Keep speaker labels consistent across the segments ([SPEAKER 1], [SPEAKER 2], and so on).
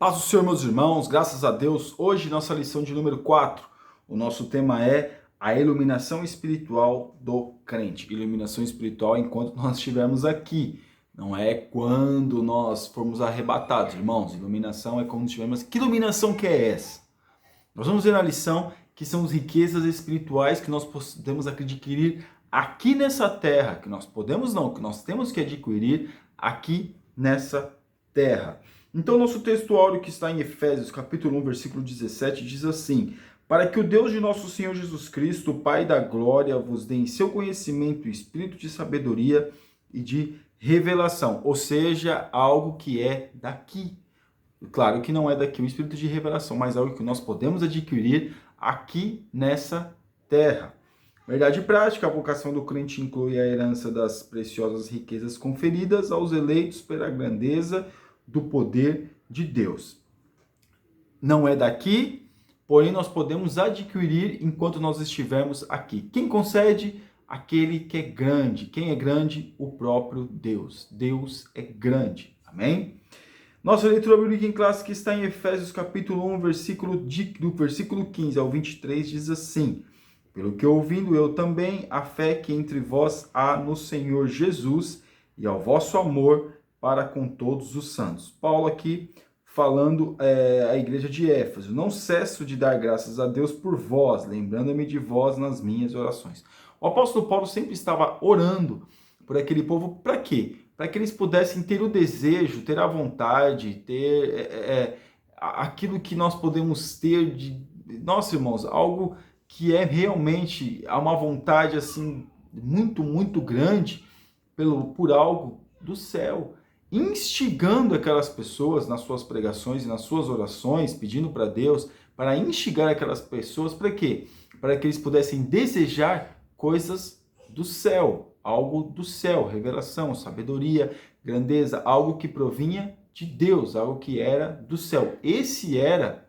[SPEAKER 1] Paz do Senhor, meus irmãos, graças a Deus. Hoje, nossa lição de número 4. O nosso tema é a iluminação espiritual do crente. Iluminação espiritual enquanto nós estivermos aqui. Não é quando nós formos arrebatados, irmãos. Iluminação é quando estivermos... Que iluminação que é essa? Nós vamos ver na lição que são as riquezas espirituais que nós podemos adquirir aqui nessa terra. Que nós podemos não, que nós temos que adquirir aqui nessa terra. Então, nosso texto áureo que está em Efésios, capítulo 1, versículo 17, diz assim: para que o Deus de nosso Senhor Jesus Cristo, Pai da glória, vos dê em seu conhecimento espírito de sabedoria e de revelação, ou seja, algo que é daqui. Claro que não é daqui o espírito de revelação, mas algo que nós podemos adquirir aqui nessa terra. Verdade prática, a vocação do crente inclui a herança das preciosas riquezas conferidas aos eleitos pela grandeza do poder de Deus. Não é daqui, porém nós podemos adquirir enquanto nós estivermos aqui. Quem concede? Aquele que é grande. Quem é grande? O próprio Deus. Deus é grande. Amém? Nossa leitura bíblica em classe que está em Efésios capítulo 1, do versículo 15 ao 23, diz assim: pelo que ouvindo eu também, a fé que entre vós há no Senhor Jesus e ao vosso amor para com todos os santos. Paulo aqui falando à igreja de Éfeso: não cesso de dar graças a Deus por vós, lembrando-me de vós nas minhas orações. O apóstolo Paulo sempre estava orando por aquele povo, para quê? Para que eles pudessem ter o desejo, ter a vontade, ter aquilo que nós podemos ter de... Nossa, irmãos, algo que é realmente uma vontade assim muito, muito grande por algo do céu, instigando aquelas pessoas nas suas pregações e nas suas orações, pedindo para Deus, para instigar aquelas pessoas, para quê? Para que eles pudessem desejar coisas do céu, algo do céu, revelação, sabedoria, grandeza, algo que provinha de Deus, algo que era do céu. Isso era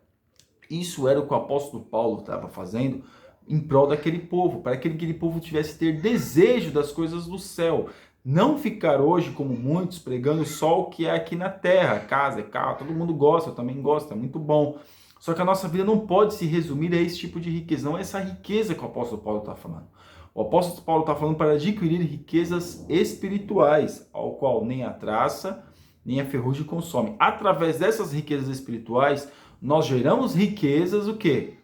[SPEAKER 1] o que o apóstolo Paulo estava fazendo em prol daquele povo, para que aquele povo tivesse ter desejo das coisas do céu. Não ficar hoje, como muitos, pregando só o que é aqui na terra. Casa, é carro, todo mundo gosta, eu também gosto, é muito bom. Só que a nossa vida não pode se resumir a esse tipo de riqueza. Não é essa riqueza que o apóstolo Paulo está falando. O apóstolo Paulo está falando para adquirir riquezas espirituais, ao qual nem a traça, nem a ferrugem consome. Através dessas riquezas espirituais, nós geramos riquezas, o quê?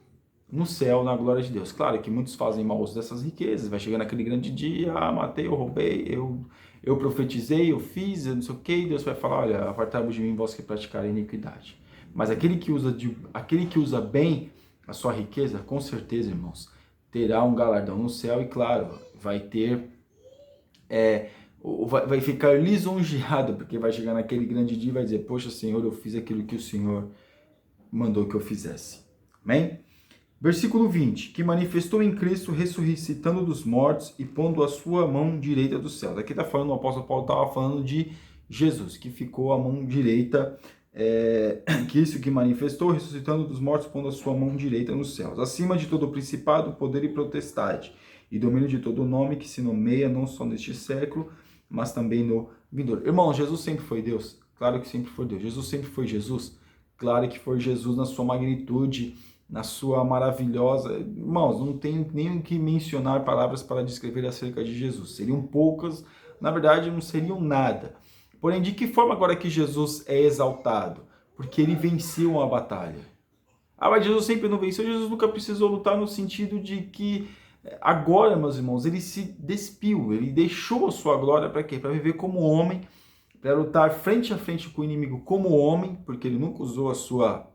[SPEAKER 1] No céu, na glória de Deus. Claro que muitos fazem mau uso dessas riquezas, vai chegar naquele grande dia, matei, eu roubei, eu profetizei, eu fiz, eu não sei o que, e Deus vai falar, olha, apartai-vos de mim, vós que praticarem iniquidade. Mas aquele que usa bem a sua riqueza, com certeza, irmãos, terá um galardão no céu e, claro, vai ter, vai ficar lisonjeado, porque vai chegar naquele grande dia e vai dizer, poxa, Senhor, eu fiz aquilo que o Senhor mandou que eu fizesse. Amém? Versículo 20, que manifestou em Cristo, ressuscitando dos mortos e pondo a sua mão direita do céu. Daqui está falando, o apóstolo Paulo estava falando de Jesus, que ficou a mão direita, Cristo que manifestou, ressuscitando dos mortos, pondo a sua mão direita nos céus. Acima de todo principado, poder e potestade, e domínio de todo nome que se nomeia, não só neste século, mas também no vindouro. Irmão, Jesus sempre foi Deus? Claro que sempre foi Deus. Jesus sempre foi Jesus? Claro que foi Jesus na sua magnitude, na sua maravilhosa... Irmãos, não tenho nem o que mencionar palavras para descrever acerca de Jesus. Seriam poucas, na verdade não seriam nada. Porém, de que forma agora que Jesus é exaltado? Porque ele venceu uma batalha. Ah, mas Jesus sempre não venceu. Jesus nunca precisou lutar no sentido de que agora, meus irmãos, ele se despiu, ele deixou a sua glória para quê? Para viver como homem, para lutar frente a frente com o inimigo como homem, porque ele nunca usou a sua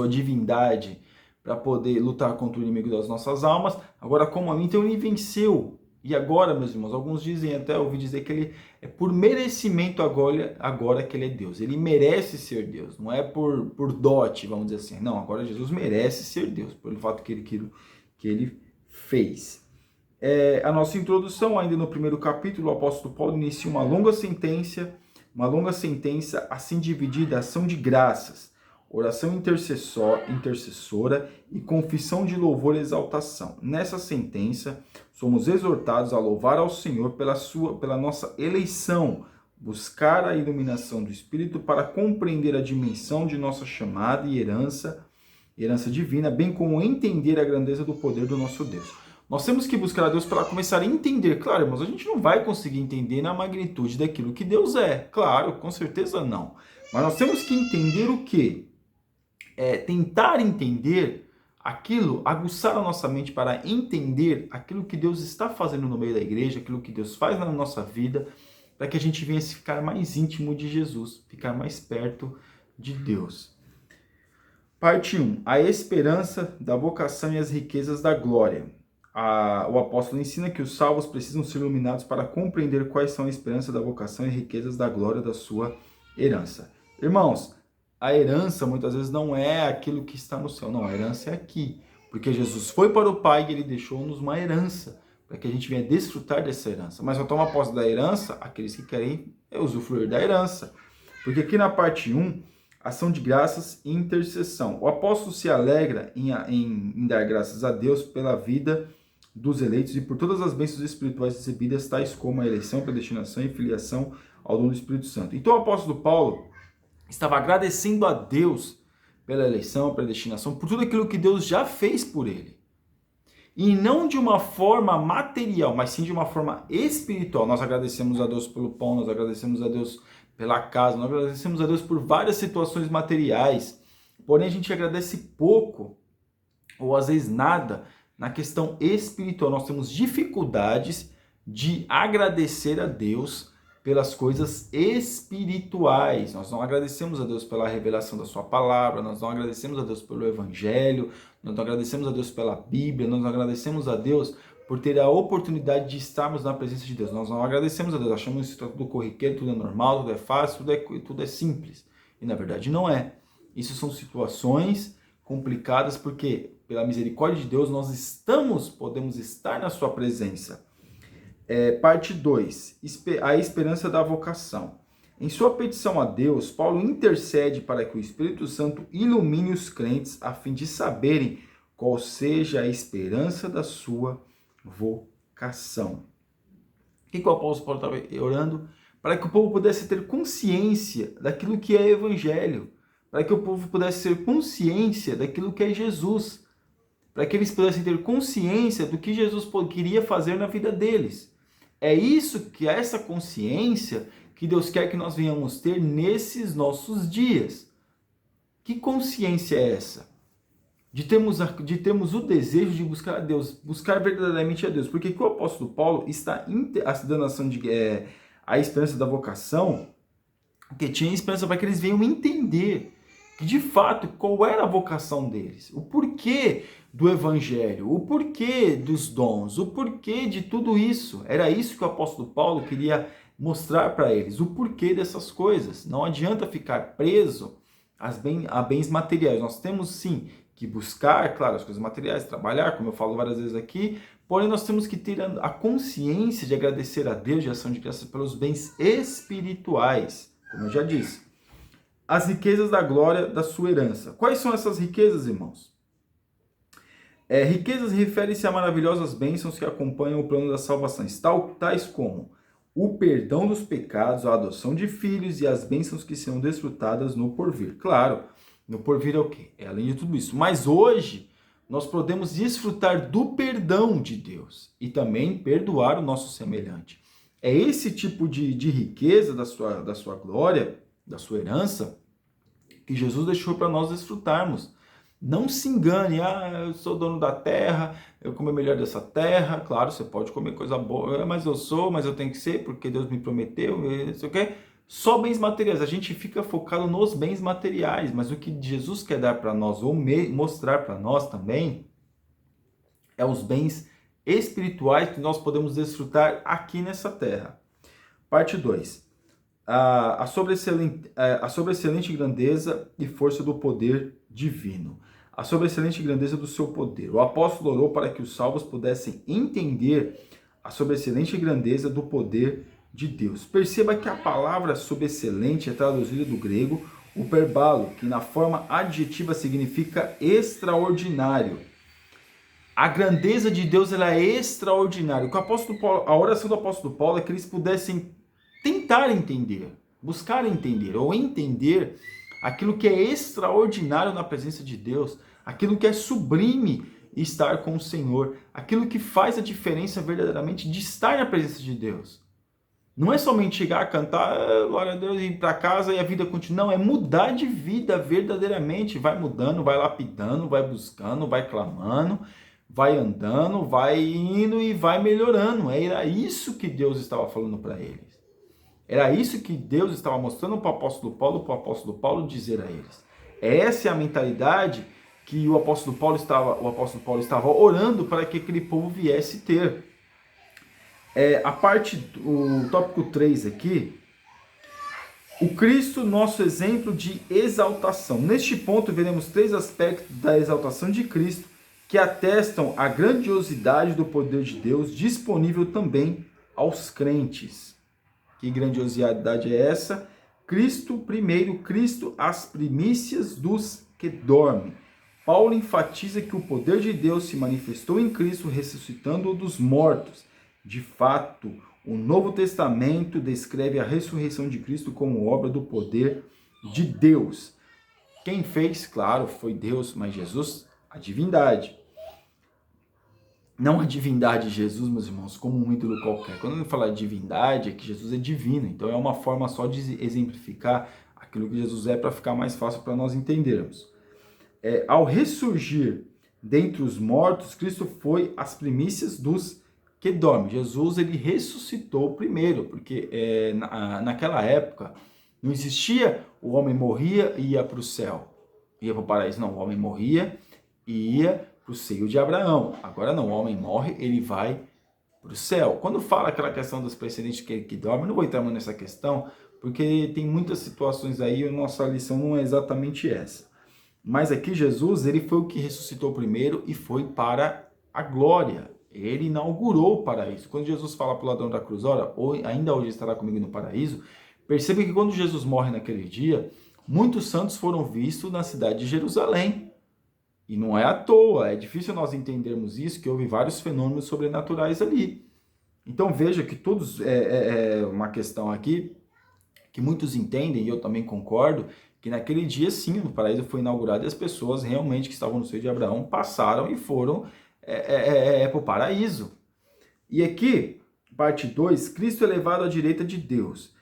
[SPEAKER 1] divindade para poder lutar contra o inimigo das nossas almas. Agora, como homem, então ele venceu. E agora, meus irmãos, alguns dizem, até ouvi dizer que ele é por merecimento agora que ele é Deus. Ele merece ser Deus, não é por dote, vamos dizer assim. Não, agora Jesus merece ser Deus, pelo fato que ele fez. A nossa introdução, ainda no primeiro capítulo, o apóstolo Paulo inicia uma longa sentença assim dividida, ação de graças, oração intercessora e confissão de louvor e exaltação. Nessa sentença, somos exortados a louvar ao Senhor pela nossa eleição buscar a iluminação do Espírito para compreender a dimensão de nossa chamada e herança divina, bem como entender a grandeza do poder do nosso Deus. Nós temos que buscar a Deus para começar a entender. Claro, irmãos, a gente não vai conseguir entender na magnitude daquilo que Deus é. Claro, com certeza não. Mas nós temos que entender o quê? Tentar entender aquilo, aguçar a nossa mente para entender aquilo que Deus está fazendo no meio da igreja, aquilo que Deus faz na nossa vida, para que a gente venha se ficar mais íntimo de Jesus, ficar mais perto de Deus. Parte 1. A esperança da vocação e as riquezas da glória. O apóstolo ensina que os salvos precisam ser iluminados para compreender quais são a esperança da vocação e riquezas da glória da sua herança. Irmãos, a herança muitas vezes não é aquilo que está no céu, não, a herança é aqui, porque Jesus foi para o Pai e Ele deixou-nos uma herança, para que a gente venha desfrutar dessa herança. Mas só toma posse da herança aqueles que querem usufruir da herança, porque aqui na parte 1, ação de graças e intercessão. O apóstolo se alegra em dar graças a Deus pela vida dos eleitos e por todas as bênçãos espirituais recebidas, tais como a eleição, predestinação e filiação ao dom do Espírito Santo. Então o apóstolo Paulo estava agradecendo a Deus pela eleição, predestinação, por tudo aquilo que Deus já fez por ele. E não de uma forma material, mas sim de uma forma espiritual. Nós agradecemos a Deus pelo pão, nós agradecemos a Deus pela casa, nós agradecemos a Deus por várias situações materiais. Porém, a gente agradece pouco, ou às vezes nada, na questão espiritual. Nós temos dificuldades de agradecer a Deus pelas coisas espirituais. Nós não agradecemos a Deus pela revelação da sua palavra, nós não agradecemos a Deus pelo evangelho, nós não agradecemos a Deus pela Bíblia, nós não agradecemos a Deus por ter a oportunidade de estarmos na presença de Deus. Nós não agradecemos a Deus, achamos isso tudo corriqueiro, tudo é normal, tudo é fácil, tudo é simples. E na verdade não é. Isso são situações complicadas porque, pela misericórdia de Deus, podemos estar na sua presença. Parte 2, a esperança da vocação. Em sua petição a Deus, Paulo intercede para que o Espírito Santo ilumine os crentes a fim de saberem qual seja a esperança da sua vocação. O que o apóstolo Paulo estava orando? Para que o povo pudesse ter consciência daquilo que é evangelho, para que o povo pudesse ter consciência daquilo que é Jesus, para que eles pudessem ter consciência do que Jesus queria fazer na vida deles. É isso que é essa consciência que Deus quer que nós venhamos ter nesses nossos dias. Que consciência é essa? De termos o desejo de buscar a Deus, buscar verdadeiramente a Deus. Porque que o apóstolo Paulo está dando a esperança da vocação, que tinha esperança para que eles venham entender que de fato qual era a vocação deles, o porquê do evangelho, o porquê dos dons, o porquê de tudo isso. Era isso que o apóstolo Paulo queria mostrar para eles, o porquê dessas coisas. Não adianta ficar preso a bens materiais. Nós temos sim que buscar, claro, as coisas materiais, trabalhar, como eu falo várias vezes aqui, porém nós temos que ter a consciência de agradecer a Deus, de ação de graça pelos bens espirituais, como eu já disse. As riquezas da glória da sua herança. Quais são essas riquezas, irmãos? Riquezas refere-se a maravilhosas bênçãos que acompanham o plano da salvação, tais como o perdão dos pecados, a adoção de filhos e as bênçãos que serão desfrutadas no porvir. Claro, no porvir é o quê? É além de tudo isso. Mas hoje nós podemos desfrutar do perdão de Deus e também perdoar o nosso semelhante. É esse tipo de riqueza da sua glória, da sua herança, que Jesus deixou para nós desfrutarmos. Não se engane, eu sou dono da terra, eu como melhor dessa terra. Claro, você pode comer coisa boa, mas eu tenho que ser, porque Deus me prometeu, isso aqui. Só bens materiais, a gente fica focado nos bens materiais, mas o que Jesus quer dar para nós, ou mostrar para nós também, é os bens espirituais que nós podemos desfrutar aqui nessa terra. Parte 2. A sobreexcelente grandeza e força do poder divino. A sobreexcelente grandeza do seu poder. O apóstolo orou para que os salvos pudessem entender a sobreexcelente grandeza do poder de Deus. Perceba que a palavra sobreexcelente é traduzida do grego uperbalo, que na forma adjetiva significa extraordinário. A grandeza de Deus ela é extraordinária. A oração do apóstolo Paulo é que eles pudessem tentar entender, buscar entender ou entender aquilo que é extraordinário na presença de Deus, aquilo que é sublime estar com o Senhor, aquilo que faz a diferença verdadeiramente de estar na presença de Deus. Não é somente chegar, cantar, glória a Deus, ir para casa e a vida continua. Não, é mudar de vida verdadeiramente. Vai mudando, vai lapidando, vai buscando, vai clamando, vai andando, vai indo e vai melhorando. Era isso que Deus estava falando para eles. Era isso que Deus estava mostrando para o apóstolo Paulo dizer a eles. Essa é a mentalidade que o apóstolo Paulo estava orando para que aquele povo viesse ter. O tópico 3 aqui, o Cristo, nosso exemplo de exaltação. Neste ponto, veremos 3 aspectos da exaltação de Cristo que atestam a grandiosidade do poder de Deus disponível também aos crentes. Que grandiosidade é essa? Cristo primeiro, Cristo as primícias dos que dormem. Paulo enfatiza que o poder de Deus se manifestou em Cristo, ressuscitando-o dos mortos. De fato, o Novo Testamento descreve a ressurreição de Cristo como obra do poder de Deus. Quem fez, claro, foi Deus, mas Jesus, a divindade. Não a divindade de Jesus, meus irmãos, como um ídolo qualquer. Quando eu falar de divindade, é que Jesus é divino. Então é uma forma só de exemplificar aquilo que Jesus é para ficar mais fácil para nós entendermos. Ao ressurgir dentre os mortos, Cristo foi as primícias dos que dorme. Jesus, ele ressuscitou primeiro, porque naquela época não existia o homem morria e ia para o céu, ia para o paraíso. Não, o homem morria e ia para o seio de Abraão. Agora não, o homem morre, ele vai para o céu. Quando fala aquela questão dos precedentes que dormem, não vou entrar muito nessa questão, porque tem muitas situações aí e a nossa lição não é exatamente essa. Mas aqui Jesus, ele foi o que ressuscitou primeiro e foi para a glória. Ele inaugurou o paraíso. Quando Jesus fala para o ladrão da cruz, ora, ainda hoje estará comigo no paraíso, perceba que quando Jesus morre naquele dia, muitos santos foram vistos na cidade de Jerusalém. E não é à toa, é difícil nós entendermos isso, que houve vários fenômenos sobrenaturais ali. Então veja que todos, uma questão aqui, que muitos entendem, e eu também concordo, que naquele dia sim, o paraíso foi inaugurado e as pessoas realmente que estavam no seio de Abraão passaram e foram para o paraíso. E aqui, parte 2, Cristo é elevado à direita de Deus.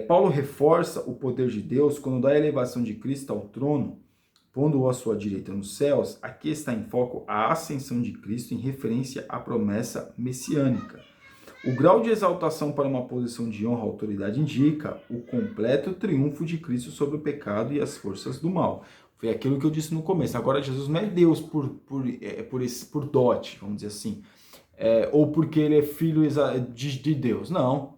[SPEAKER 1] Paulo reforça o poder de Deus quando dá a elevação de Cristo ao trono, pondo-o à sua direita nos céus. Aqui está em foco a ascensão de Cristo em referência à promessa messiânica. O grau de exaltação para uma posição de honra e autoridade indica o completo triunfo de Cristo sobre o pecado e as forças do mal. Foi aquilo que eu disse no começo. Agora, Jesus não é Deus por dote, vamos dizer assim, ou porque ele é filho de Deus. Não.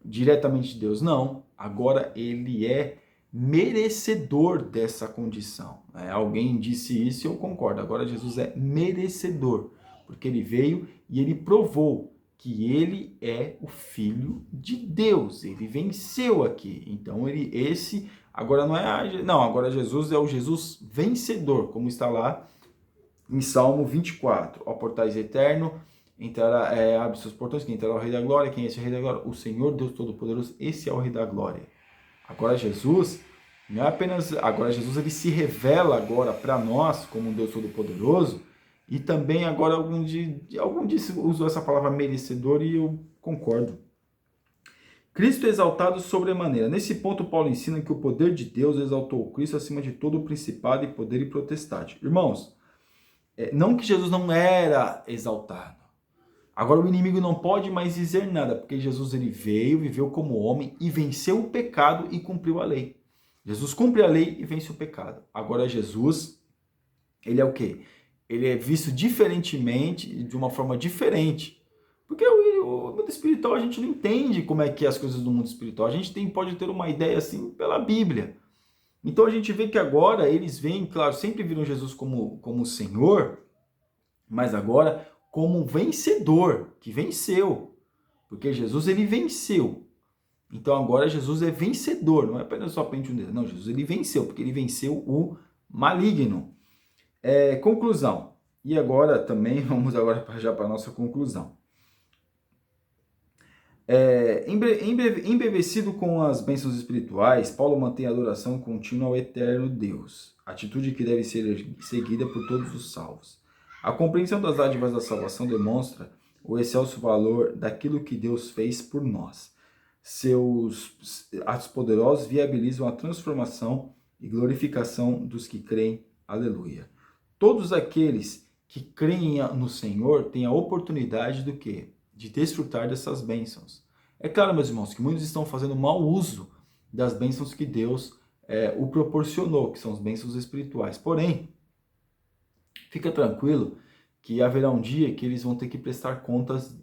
[SPEAKER 1] Diretamente de Deus, não. Agora, ele é merecedor dessa condição. Alguém disse isso e eu concordo. Agora, Jesus é merecedor, porque ele veio e ele provou que ele é o Filho de Deus. Ele venceu aqui. Então, agora não é... Não, agora Jesus é o Jesus vencedor, como está lá em Salmo 24. Ó portais eterno, abre seus portões, quem entrará o Rei da Glória. Quem é esse Rei da Glória? O Senhor Deus Todo-Poderoso. Esse é o Rei da Glória. Agora Jesus, não é apenas... Agora Jesus, ele se revela agora para nós como um Deus Todo-Poderoso. E também agora algum usou essa palavra merecedor e eu concordo. Cristo é exaltado sobremaneira. Nesse ponto, Paulo ensina que o poder de Deus exaltou Cristo acima de todo o principado e poder e potestade. Irmãos, não que Jesus não era exaltado. Agora o inimigo não pode mais dizer nada, porque Jesus ele veio, viveu como homem e venceu o pecado e cumpriu a lei. Jesus cumpre a lei e vence o pecado. Agora Jesus, ele é o quê? Ele é visto diferentemente, de uma forma diferente. Porque o mundo espiritual, a gente não entende como é que é as coisas do mundo espiritual. A gente pode ter uma ideia assim pela Bíblia. Então a gente vê que agora eles veem, claro, sempre viram Jesus como Senhor, mas agora como um vencedor, que venceu. Porque Jesus, ele venceu. Então agora Jesus é vencedor, não é apenas só pente um dedo. Não, Jesus ele venceu, porque ele venceu o maligno. Conclusão. E agora também, vamos agora já para a nossa conclusão. Embevecido com as bênçãos espirituais, Paulo mantém a adoração contínua ao eterno Deus, atitude que deve ser seguida por todos os salvos. A compreensão das dádivas da salvação demonstra o excelso valor daquilo que Deus fez por nós. Seus atos poderosos viabilizam a transformação e glorificação dos que creem. Aleluia. Todos aqueles que creem no Senhor têm a oportunidade do quê? De desfrutar dessas bênçãos. É claro, meus irmãos, que muitos estão fazendo mau uso das bênçãos que Deus o proporcionou, que são as bênçãos espirituais. Porém, fica tranquilo que haverá um dia que eles vão ter que prestar contas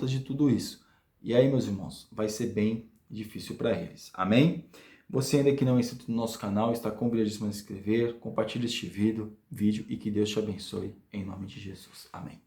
[SPEAKER 1] de tudo isso. E aí, meus irmãos, vai ser bem difícil para eles. Amém? Você ainda que não é inscrito no nosso canal, está convidadíssimo a se inscrever, compartilhe este vídeo e que Deus te abençoe em nome de Jesus. Amém.